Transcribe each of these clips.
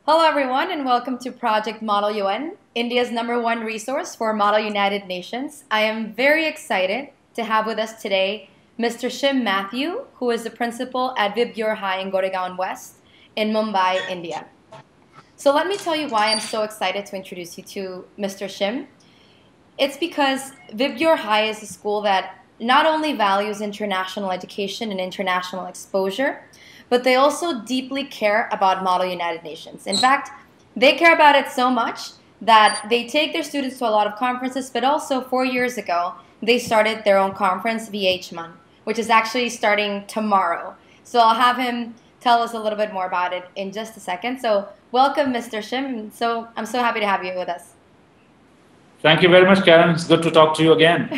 Hello everyone and welcome to Project Model UN, India's #1 resource for Model United Nations. I am very excited to have with us today Mr. Shim Matthew, who is the principal at VIBGYOR High in Goregaon West in Mumbai, India. So let me tell you why I'm so excited to introduce you to Mr. Shim. It's because VIBGYOR High is a school that not only values international education and international exposure, but they also deeply care about Model United Nations. In fact, they care about it so much that they take their students to a lot of conferences, but also 4 years ago, they started their own conference, VIBGYOR, which is actually starting tomorrow. So I'll have him tell us a little bit more about it in just a second. So welcome, Mr. Shim. I'm so happy to have you with us. Thank you very much, Karen. It's good to talk to you again.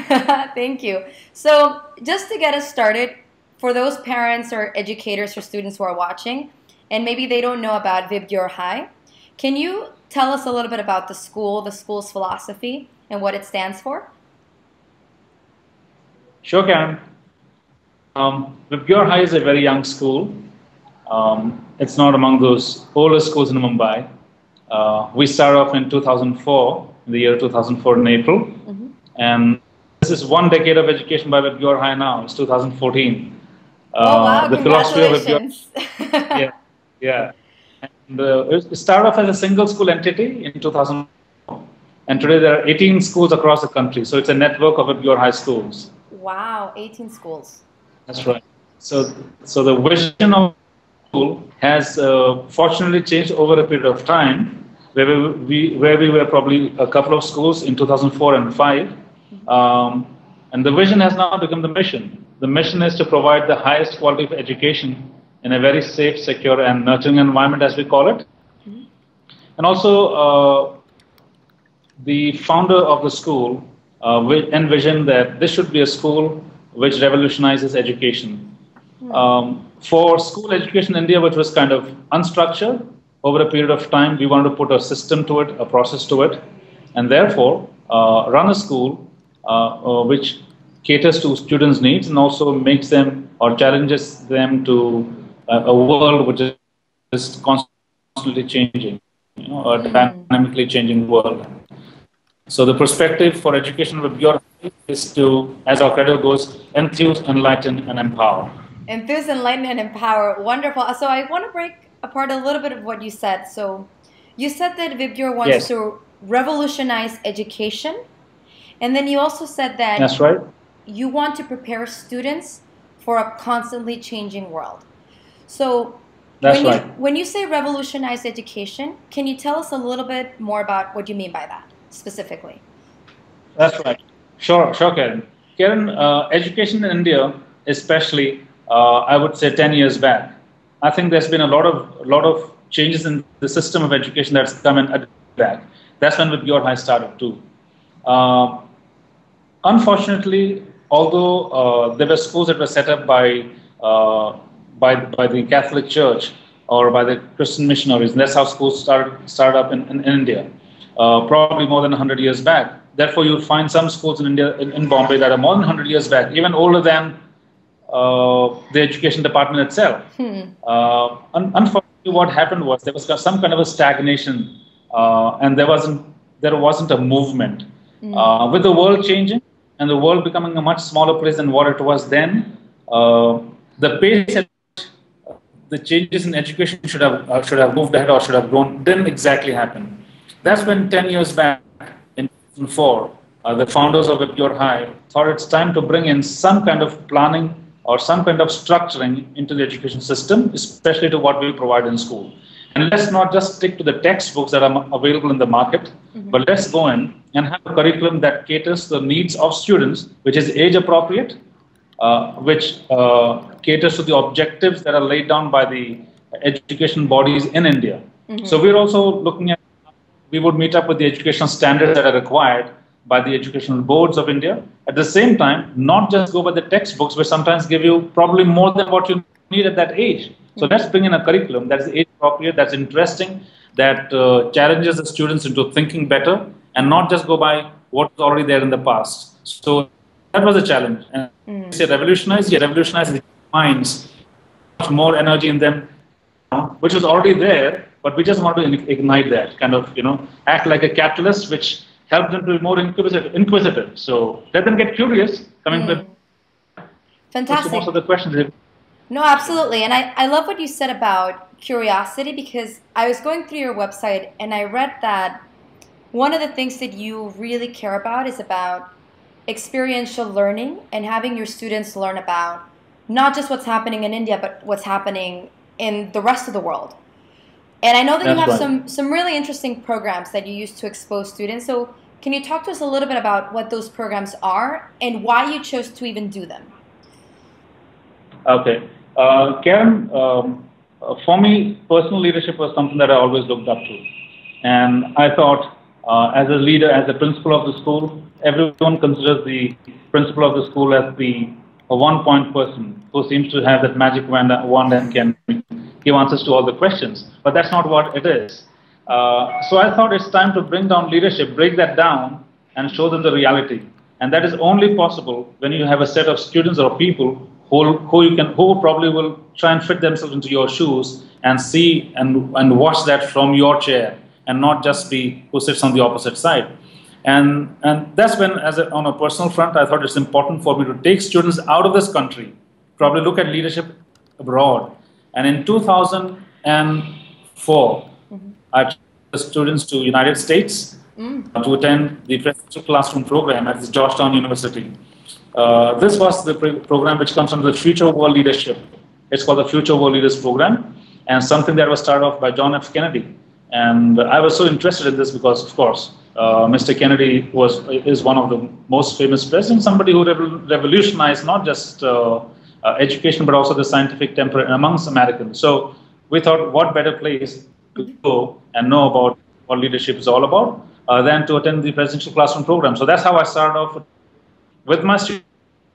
Thank you. So just to get us started, for those parents or educators or students who are watching, and maybe they don't know about VIBGYOR High, can you tell us a little bit about the school's philosophy, and what it stands for? Sure, Karen. VIBGYOR High is a very young school. It's not among those older schools in Mumbai. We started off in 2004, in the year 2004 in April. Mm-hmm. And this is 1 decade of education by VIBGYOR High now. It's 2014. Oh, wow, the congratulations. Yeah. And it started off as a single school entity in 2004. And today there are 18 schools across the country. So it's a network of VIBGYOR High schools. Wow, 18 schools. That's right. So the vision of the school has fortunately changed over a period of time, where we were probably a couple of schools in 2004 and 5. And the vision has now become the mission. The mission is to provide the highest quality of education in a very safe, secure, and nurturing environment, as we call it. Mm-hmm. And also, the founder of the school envisioned that this should be a school which revolutionizes education. Mm-hmm. For school education in India, which was kind of unstructured, over a period of time, we wanted to put a system to it, a process to it, and therefore run a school which caters to students' needs and also makes them or challenges them to a world which is constantly changing, a dynamically changing world. So the perspective for education with VIBGYOR is to, as our credo goes, enthuse, enlighten, and empower. Enthuse, enlighten, and empower. Wonderful. So I want to break apart a little bit of what you said. So you said that VIBGYOR wants to revolutionize education, and then you also said that that's right. You want to prepare students for a constantly changing world. So when you say revolutionize education, can you tell us a little bit more about what you mean by that specifically? That's right. Sure, Karen. Karen, education in India, especially, I would say 10 years back, I think there's been a lot of changes in the system of education that's come in back. That's when VIBGYOR High started too. Unfortunately, although there were schools that were set up by the Catholic Church or by the Christian missionaries, and that's how schools started up in India, probably more than 100 years back. Therefore, you'll find some schools in India, in Bombay, that are more than 100 years back, even older than the education department itself. Unfortunately, what happened was there was some kind of a stagnation, and there wasn't a movement. With the world changing and the world becoming a much smaller place than what it was then, the pace at which the changes in education should have moved ahead or should have grown didn't exactly happen. That's when 10 years back, in 2004, the founders of VIBGYOR High thought it's time to bring in some kind of planning or some kind of structuring into the education system, especially to what we provide in school. And let's not just stick to the textbooks that are available in the market, but let's go in and have a curriculum that caters to the needs of students, which is age appropriate, which caters to the objectives that are laid down by the education bodies in India. So we're also looking at, we would meet up with the educational standards that are required by the educational boards of India. At the same time, not just go by the textbooks, which sometimes give you probably more than what you need at that age. So let's bring in a curriculum that's age appropriate, that's interesting, that challenges the students into thinking better, and not just go by what's already there in the past. So that was a challenge. And say revolutionize the minds, much more energy in them, which was already there, but we just want to ignite that, kind of, act like a catalyst, which helps them to be more inquisitive. So let them get curious, coming with fantastic. Most of the questions. No, absolutely. And I love what you said about curiosity, because I was going through your website and I read that one of the things that you really care about is about experiential learning and having your students learn about not just what's happening in India, but what's happening in the rest of the world. And I know that you have some really interesting programs that you use to expose students. So can you talk to us a little bit about what those programs are and why you chose to even do them? Okay. Karen, for me, personal leadership was something that I always looked up to. And I thought, as a leader, as a principal of the school, everyone considers the principal of the school as the one-point person who seems to have that magic wand and can give answers to all the questions. But that's not what it is. So I thought it's time to bring down leadership, break that down, and show them the reality. And that is only possible when you have a set of students or people who probably will try and fit themselves into your shoes and see and watch that from your chair, and not just be who sits on the opposite side. And that's when, on a personal front, I thought it's important for me to take students out of this country, probably look at leadership abroad. And in 2004, I took the students to United States to attend the presidential classroom program at the Georgetown University. This was the program which comes under the Future World Leadership. It's called the Future World Leaders Program, and something that was started off by John F. Kennedy. And I was so interested in this because, of course, Mr. Kennedy is one of the most famous presidents, somebody who revolutionized not just education, but also the scientific temperament amongst Americans. So we thought, what better place to go and know about what leadership is all about than to attend the presidential classroom program. So that's how I started off with my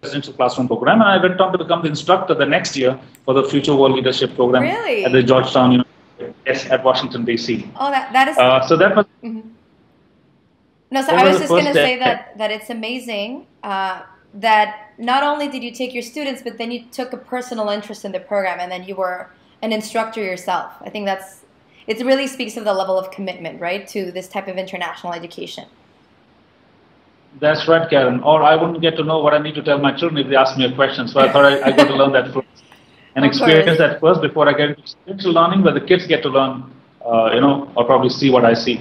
presidential classroom program, and I went on to become the instructor the next year for the Future World Leadership Program at the Georgetown University at Washington, D.C. Oh, that is... so that was... No, so I was just going to say that it's amazing that not only did you take your students, but then you took a personal interest in the program, and then you were an instructor yourself. I think it really speaks of the level of commitment, right, to this type of international education. That's right, Karen. Or I wouldn't get to know what I need to tell my children if they ask me a question. So I thought I got to learn that first and experience that first before I get into experiential learning, where the kids get to learn, or probably see what I see.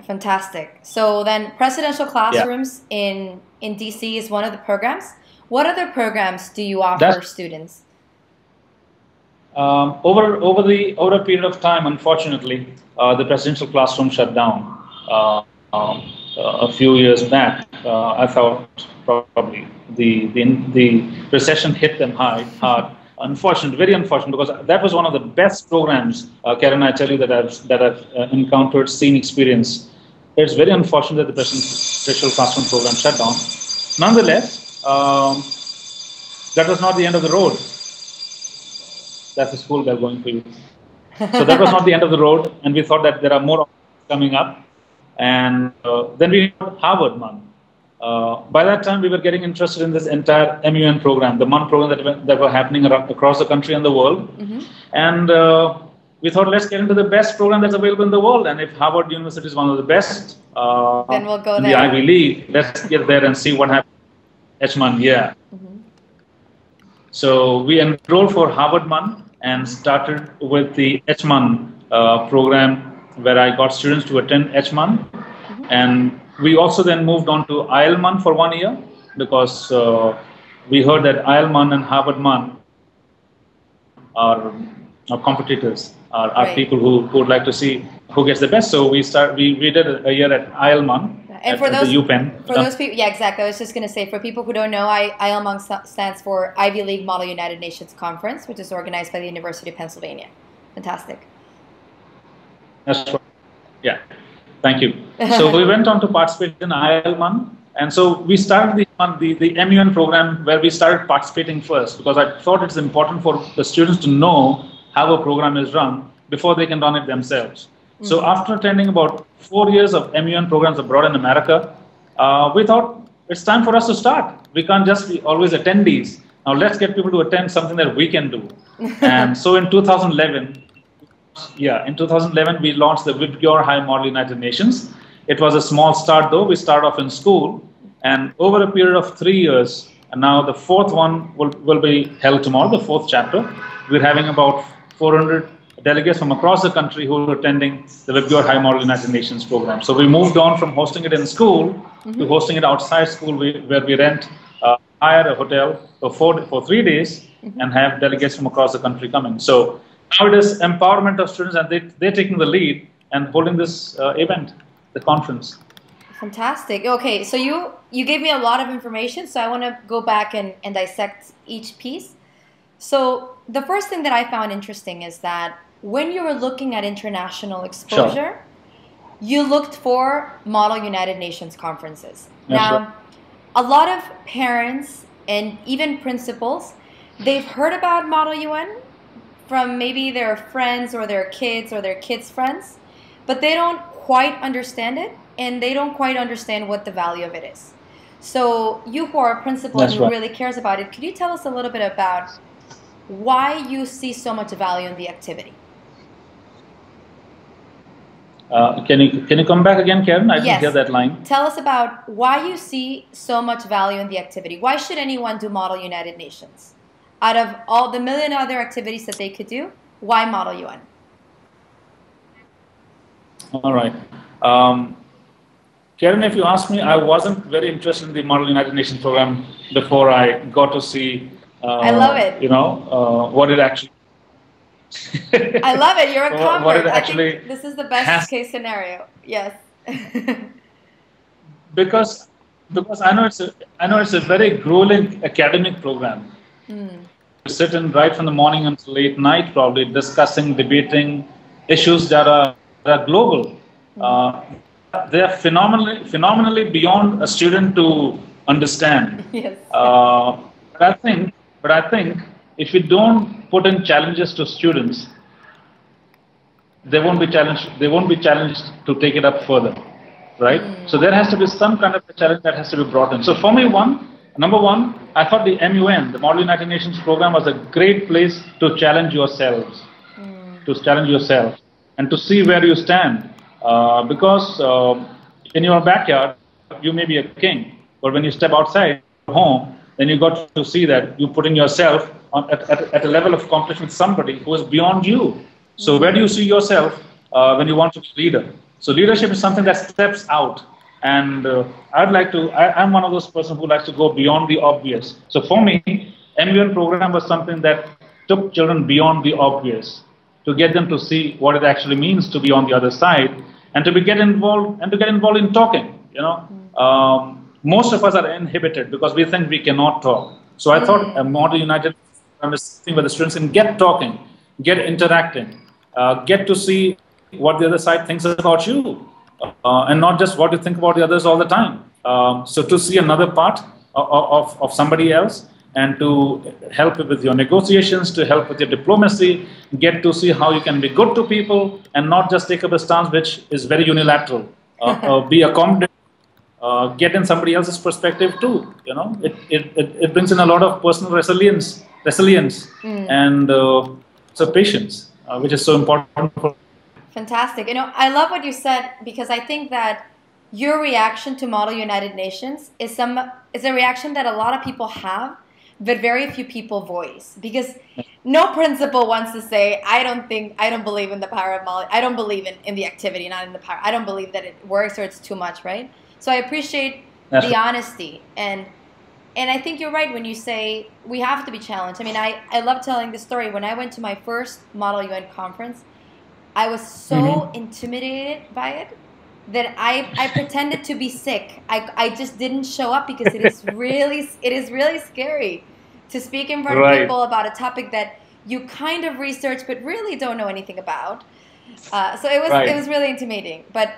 Fantastic. So then presidential classrooms in DC is one of the programs. What other programs do you offer students? Over a period of time, unfortunately, the presidential classroom shut down a few years back. I thought probably the recession hit them hard. Unfortunate, very unfortunate, because that was one of the best programs, Karen, I tell you, that I've encountered, seen, experienced. It's very unfortunate that the presidential classroom program shut down. Nonetheless, that was not the end of the road. That's the school bell going for you. So that was not the end of the road, and we thought that there are more coming up. And then we had Harvard MUN. By that time, we were getting interested in this entire MUN program, the MUN program that were happening across the country and the world. And we thought, let's get into the best program that's available in the world. And if Harvard University is one of the best, then we'll go in there. the Ivy League, let's get there and see what happens. HMUN, yeah. So we enrolled for Harvard MUN and started with the HMUN program, where I got students to attend HMUN. And we also then moved on to ILMUN for 1 year, because we heard that ILMUN and Harvard MUN are competitors, are people who would like to see who gets the best. So we did a year at ILMUN. And for those people, yeah, exactly. I was just going to say, for people who don't know, ILMUN stands for Ivy League Model United Nations Conference, which is organized by the University of Pennsylvania. Fantastic. That's right. Yeah, thank you. So we went on to participate in ILMUN, and so we started the MUN program, where we started participating first, because I thought it's important for the students to know how a program is run before they can run it themselves. So after attending about 4 years of MUN programs abroad in America, we thought it's time for us to start. We can't just be always attendees. Now let's get people to attend something that we can do. And so in 2011, in 2011 we launched the VIBGYOR High Model United Nations. It was a small start though. We started off in school, and over a period of 3 years, and now the fourth one will be held tomorrow, the fourth chapter. We're having about 400 delegates from across the country who are attending the VIBGYOR High Model United Nations program. So we moved on from hosting it in school to hosting it outside school, where we hire a hotel for 3 days and have delegates from across the country coming. So now it is empowerment of students, and they're taking the lead and holding this event, the conference. Fantastic. Okay, so you gave me a lot of information, so I want to go back and dissect each piece. So the first thing that I found interesting is that when you were looking at international exposure, you looked for Model United Nations conferences. Now, a lot of parents and even principals, they've heard about Model UN from maybe their friends or their kids' friends, but they don't quite understand it, and they don't quite understand what the value of it is. So you who are a principal and who really cares about it, could you tell us a little bit about why you see so much value in the activity? Can you come back again, Karen? I didn't hear that line. Tell us about why you see so much value in the activity. Why should anyone do Model United Nations? Out of all the million other activities that they could do, why Model UN? All right. Karen, if you ask me, I wasn't very interested in the Model United Nations program before I got to see I love it. What it actually I love it. You're a convert. What it actually I think this is the best case scenario. Yes. because I know it's a very grueling academic program. You sit in right from the morning until late night, probably discussing, debating issues that are global. They are phenomenally beyond a student to understand. Yes. But I think if you don't put in challenges to students, they won't be challenged. They won't be challenged to take it up further, right? So there has to be some kind of a challenge that has to be brought in. So for me, number one, I thought the MUN, the Model United Nations program, was a great place to challenge yourselves, and to see where you stand. Because in your backyard, you may be a king, but when you step outside home, then you got to see that you're putting yourself at a level of competition with somebody who is beyond you. So where do you see yourself when you want to be a leader? So leadership is something that steps out. And I'm one of those persons who likes to go beyond the obvious. So for me, MUN program was something that took children beyond the obvious, to get them to see what it actually means to be on the other side, and to get involved in talking. Most of us are inhibited because we think we cannot talk. So I thought a Model United program is something where the students can get talking, get interacting, get to see what the other side thinks about you, and not just what you think about the others all the time. So to see another part of somebody else, and to help with your negotiations, to help with your diplomacy, get to see how you can be good to people and not just take up a stance which is very unilateral. Be accommodating, get in somebody else's perspective too. It brings in a lot of personal resilience, and so patience, which is so important for. Fantastic. I love what you said, because I think that your reaction to Model United Nations is a reaction that a lot of people have, but very few people voice, because no principal wants to say, I don't believe in the power of Model. I don't believe in the activity, not in the power. I don't believe that it works or it's too much, right? So I appreciate the honesty, and I think you're right when you say we have to be challenged. I mean, I love telling the story. When I went to my first Model UN conference, I was so intimidated by it that I pretended to be sick. I just didn't show up, because it is really scary to speak in front of people about a topic that you kind of research but really don't know anything about. So it was really intimidating. But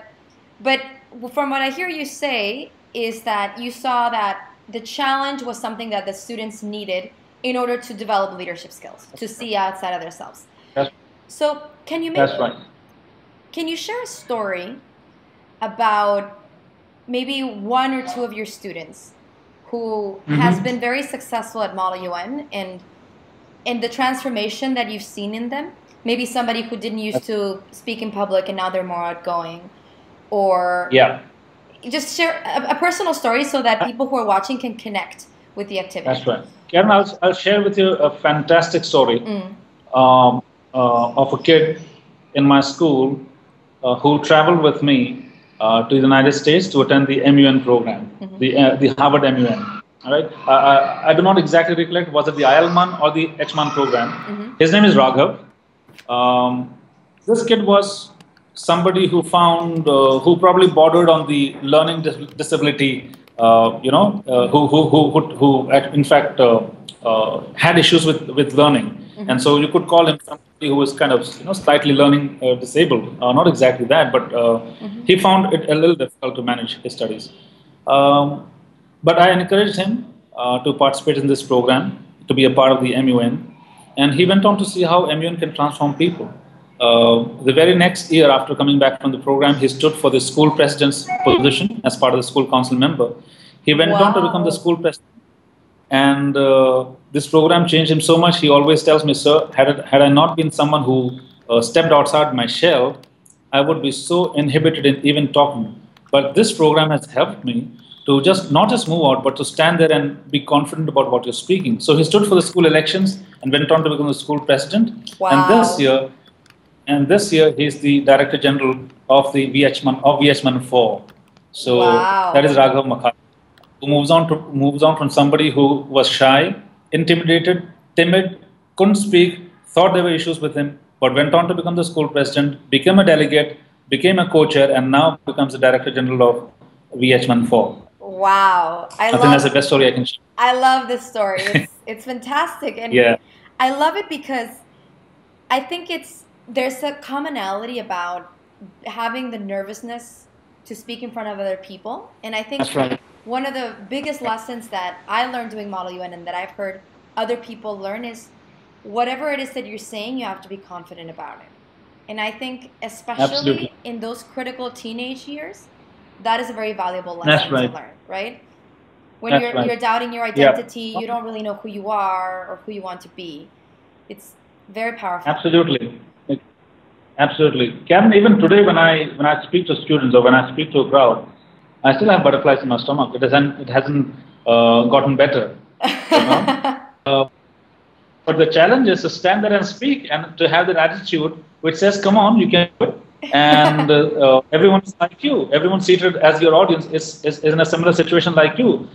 from what I hear you say is that you saw that the challenge was something that the students needed in order to develop leadership skills, to see outside of themselves. So can you share a story about maybe one or two of your students who has been very successful at Model UN, and the transformation that you've seen in them? Maybe somebody who didn't used to speak in public and now they're more outgoing, or Yeah, just share a personal story so that people who are watching can connect with the activity. that's right. Karen, I'll share with you a fantastic story of a kid in my school who traveled with me to the United States to attend the MUN program, the Harvard MUN. All right. I do not exactly recollect, was it the ILMUN or the HMUN program? His name is Raghav. This kid was somebody who found, who probably bordered on the learning disability, who in fact had issues with learning. And so you could call him somebody who was kind of, slightly learning disabled. Not exactly that, but he found it a little difficult to manage his studies. But I encouraged him to participate in this program, to be a part of the MUN. And he went on to see how MUN can transform people. The very next year after coming back from the program, he stood for the school president's position as part of the school council member. He went on to become the school president. And this program changed him so much. He always tells me, sir, had I not been someone who stepped outside my shell, I would be so inhibited in even talking. But this program has helped me to not just move out, but to stand there and be confident about what you're speaking. So he stood for the school elections and went on to become the school president. Wow. And this year he's the Director General of the VHMUN 4. So that is Raghav Makhar, who moves on from somebody who was shy, intimidated, timid, couldn't speak, thought there were issues with him, but went on to become the school president, became a delegate, became a co-chair, and now becomes the Director General of VHMUN 4. Wow. I think that's the best story I can share. I love this story. It's fantastic. And I love it because I think there's a commonality about having the nervousness to speak in front of other people. And I think one of the biggest lessons that I learned doing Model UN and that I've heard other people learn is whatever it is that you're saying, you have to be confident about it. And I think especially in those critical teenage years, that is a very valuable lesson to learn, right? When you're doubting your identity, you don't really know who you are or who you want to be. It's very powerful. Absolutely. Karen, even today when I speak to students or when I speak to a crowd, I still have butterflies in my stomach. It hasn't gotten better. But the challenge is to stand there and speak and to have that attitude which says, come on, you can do it. And everyone's like you. Everyone seated as your audience is in a similar situation like you.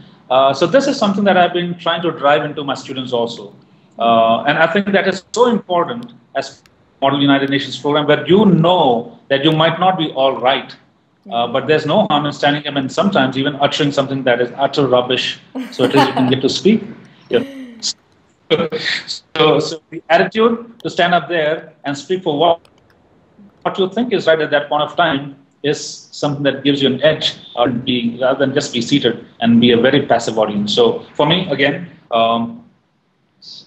So this is something that I've been trying to drive into my students also. And I think that is so important as Model United Nations program, where you know that you might not be all right, but there's no harm in standing up and sometimes even uttering something that is utter rubbish, so at least you can get to speak. So the attitude to stand up there and speak for what you think is right at that point of time is something that gives you an edge, rather than just be seated and be a very passive audience. So for me, again,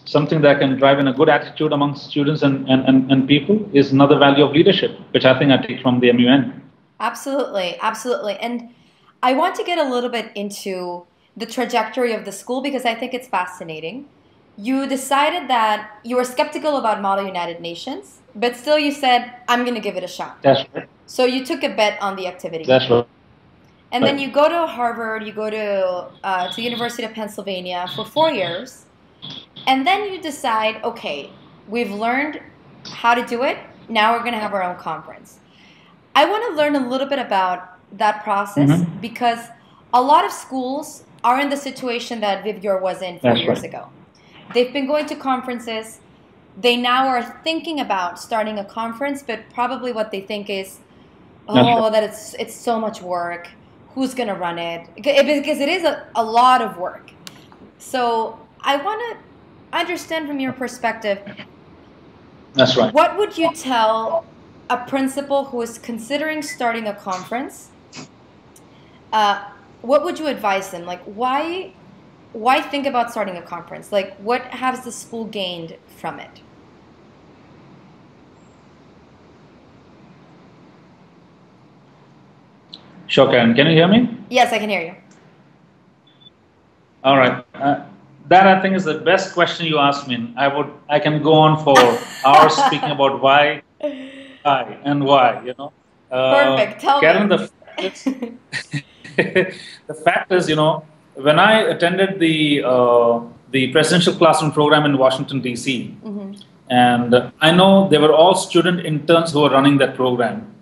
something that can drive in a good attitude among students and people is another value of leadership, which I think I take from the MUN. Absolutely. And I want to get a little bit into the trajectory of the school because I think it's fascinating. You decided that you were skeptical about Model United Nations, but still you said, I'm going to give it a shot. That's right. So you took a bet on the activity. That's right. And then you go to Harvard, you go to University of Pennsylvania for 4 years. And then you decide, okay, we've learned how to do it. Now we're going to have our own conference. I want to learn a little bit about that process because a lot of schools are in the situation that VIBGYOR was in 4 years ago. They've been going to conferences. They now are thinking about starting a conference, but probably what they think is, that it's so much work. Who's going to run it? Because it is a lot of work. So I want to understand from your perspective, that's right. What would you tell a principal who is considering starting a conference? What would you advise them? Like, why think about starting a conference? Like, what has the school gained from it? Sure, Karen. Can you hear me? Yes, I can hear you. All right. That I think is the best question you asked me. I can go on for hours speaking about why and why. Perfect. Tell Karen, me. the fact is, the fact is, when I attended the presidential classroom program in Washington D.C., and I know they were all student interns who were running that program.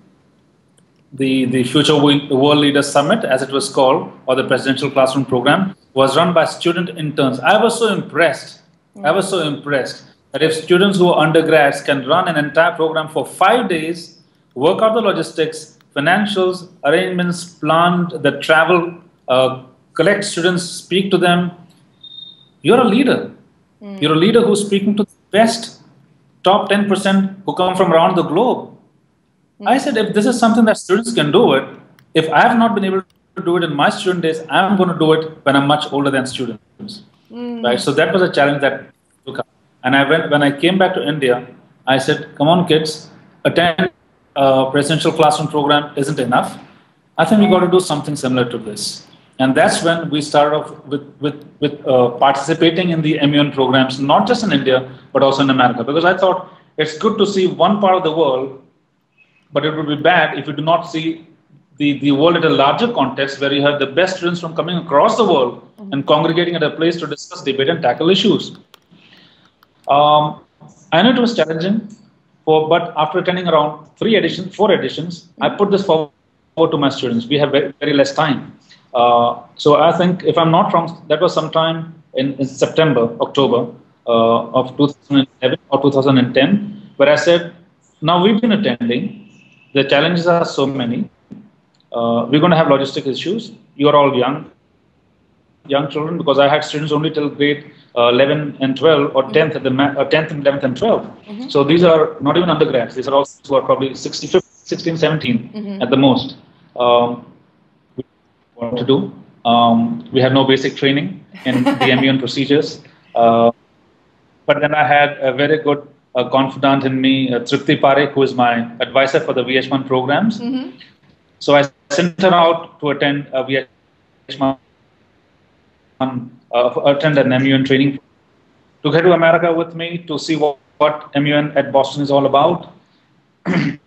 The Future World Leaders Summit, as it was called, or the presidential classroom program, was run by student interns. I was so impressed. I was so impressed that if students who are undergrads can run an entire program for 5 days, work out the logistics, financials, arrangements, plan the travel, collect students, speak to them, you're a leader. You're a leader who's speaking to the best top 10% who come from around the globe. I said, if this is something that students can do it, if I have not been able to do it in my student days, I'm going to do it when I'm much older than students. Right? So that was a challenge that took up. And when I came back to India, I said, come on, kids, attend a presidential classroom program isn't enough. I think we got to do something similar to this. And that's when we started off with participating in the HMUN programs, not just in India, but also in America. Because I thought it's good to see one part of the world, but it would be bad if you do not see the world at a larger context where you have the best students from coming across the world and congregating at a place to discuss, debate, and tackle issues. I know it was challenging, but after attending around 4 editions, I put this forward to my students. We have very, very less time. So I think, if I'm not wrong, that was sometime in September, October of 2011 or 2010, where I said, now we've been attending. The challenges are so many. We're going to have logistic issues. You are all young children, because I had students only till grade 11 and 12, or 10th, 10th and 11th and 12th. So these are not even undergrads. These are all who are probably 16, 17 at the most. What to do? We had no basic training in the HMUN procedures. But then I had a very good confidant in me, Tripti Parekh, who is my advisor for the VIBGYOR programs. So I sent her out to attend a VIBGYOR, attend an HMUN training, to get to America with me to see what HMUN at Boston is all about. Let's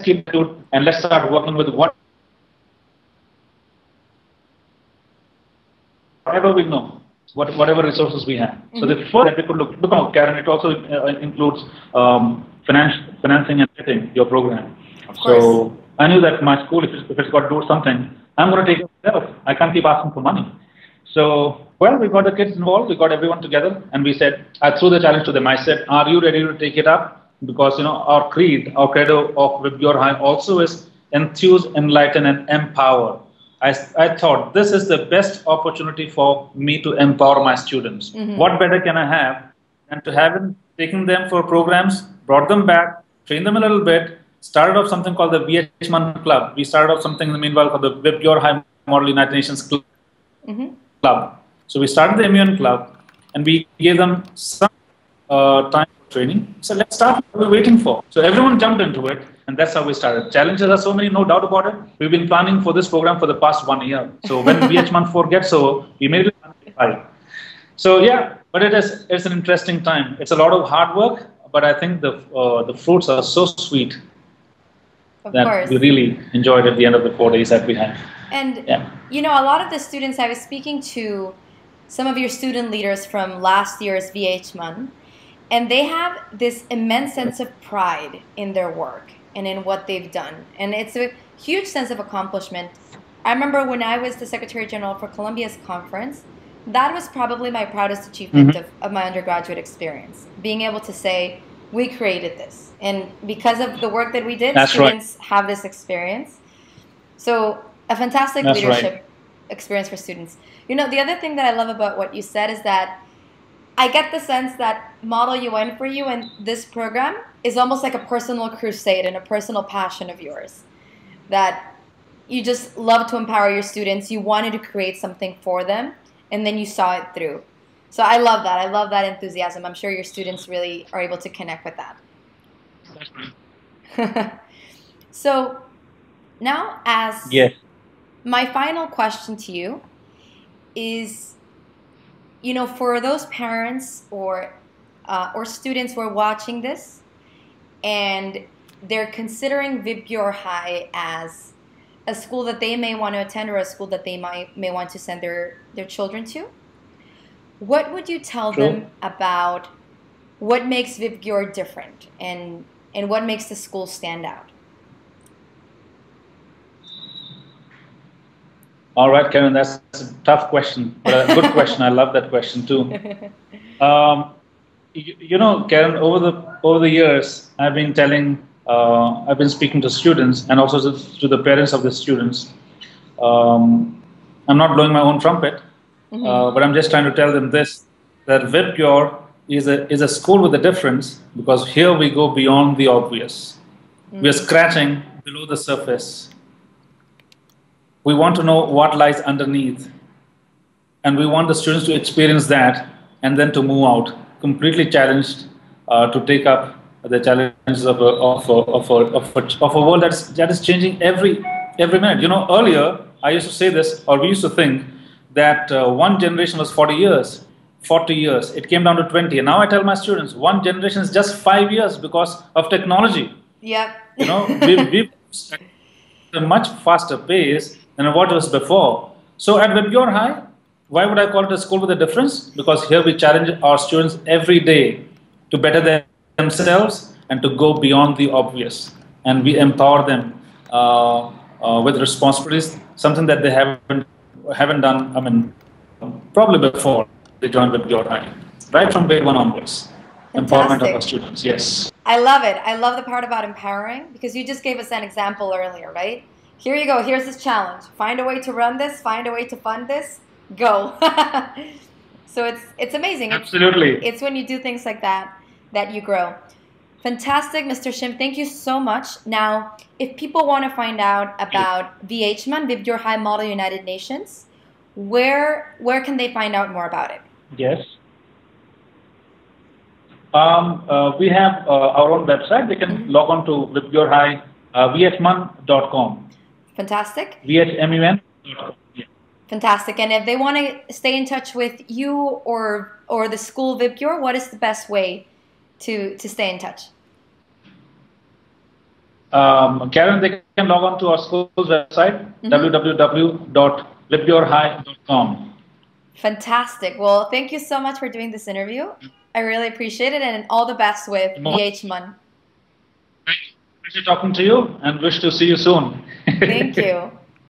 keep it and let's start working with whatever we know. Whatever resources we have. So the first that we could look at, Karen, it also includes financing and getting your program. So I knew that my school, if it's got to do something, I'm going to take it myself. I can't keep asking for money. So, well, we got the kids involved, we got everyone together, and we said, I threw the challenge to them. I said, are you ready to take it up? Because, our credo of VIBGYOR High also is enthuse, enlighten, and empower. I thought this is the best opportunity for me to empower my students. What better can I have than to have taken them for programs, brought them back, trained them a little bit, started off something called the HMUN Club. We started off something in the meanwhile called the VIBGYOR High Model United Nations Club. So we started the HMUN Club, and we gave them some time for training. So let's start. What are we waiting for? So everyone jumped into it. And that's how we started. Challenges are so many, no doubt about it. We've been planning for this program for the past 1 year. So when VIBGYOR 4 gets over, we made it 5. So yeah, but it's an interesting time. It's a lot of hard work, but I think the fruits are so sweet that we really enjoyed at the end of the 4 days that we had. And a lot of the students, I was speaking to some of your student leaders from last year's VIBGYOR, and they have this immense sense of pride in their work and in what they've done. And it's a huge sense of accomplishment. I remember when I was the Secretary General for Columbia's conference, that was probably my proudest achievement of my undergraduate experience. Being able to say, we created this. And because of the work that we did, students have this experience. So a fantastic leadership experience for students. The other thing that I love about what you said is that I get the sense that Model UN for you and this program is almost like a personal crusade and a personal passion of yours. That you just love to empower your students, you wanted to create something for them, and then you saw it through. So I love that. I love that enthusiasm. I'm sure your students really are able to connect with that. So now, as my final question to you is, for those parents or students who are watching this and they're considering VIBGYOR High as a school that they may want to attend or a school that they may want to send their children to, what would you tell them about what makes VIBGYOR different and what makes the school stand out? All right, Karen, that's a tough question, but a good question. I love that question too. Karen, over the years, I've been speaking to students and also to the parents of the students. I'm not blowing my own trumpet, but I'm just trying to tell them this: that VIBGYOR is a school with a difference, because here we go beyond the obvious. We're scratching below the surface. We want to know what lies underneath, and we want the students to experience that and then to move out completely challenged to take up the challenges of a world that is changing every minute. Earlier I used to say this, or we used to think that one generation was 40 years. 40 years. It came down to 20. And now I tell my students, one generation is just 5 years because of technology. Yep. We've at a much faster pace than what it was before. So at VIBGYOR High, why would I call it a school with a difference? Because here we challenge our students every day to better themselves and to go beyond the obvious. And we empower them with responsibilities, something that they haven't done, probably before they joined VIBGYOR High. Right from grade 1 onwards. Empowerment of our students, yes. I love it. I love the part about empowering, because you just gave us an example earlier, right? Here you go. Here's this challenge. Find a way to run this. Find a way to fund this. Go. So it's amazing. Absolutely. It's when you do things like that you grow. Fantastic, Mr. Shim. Thank you so much. Now, if people want to find out about VHMUN, VIBGYOR High Model United Nations, where can they find out more about it? Yes. We have our own website. They can log on to VIBGYOR High, VHMUN.com. Fantastic. VHMUN.com. Yeah. Fantastic. And if they want to stay in touch with you or the school VIBGYOR, what is the best way to stay in touch? Karen, they can log on to our school's website, www.VIBGYORHigh.com. Fantastic. Well, thank you so much for doing this interview. I really appreciate it, and all the best with VHMUN. Pleasure talking to you, and wish to see you soon. Thank you.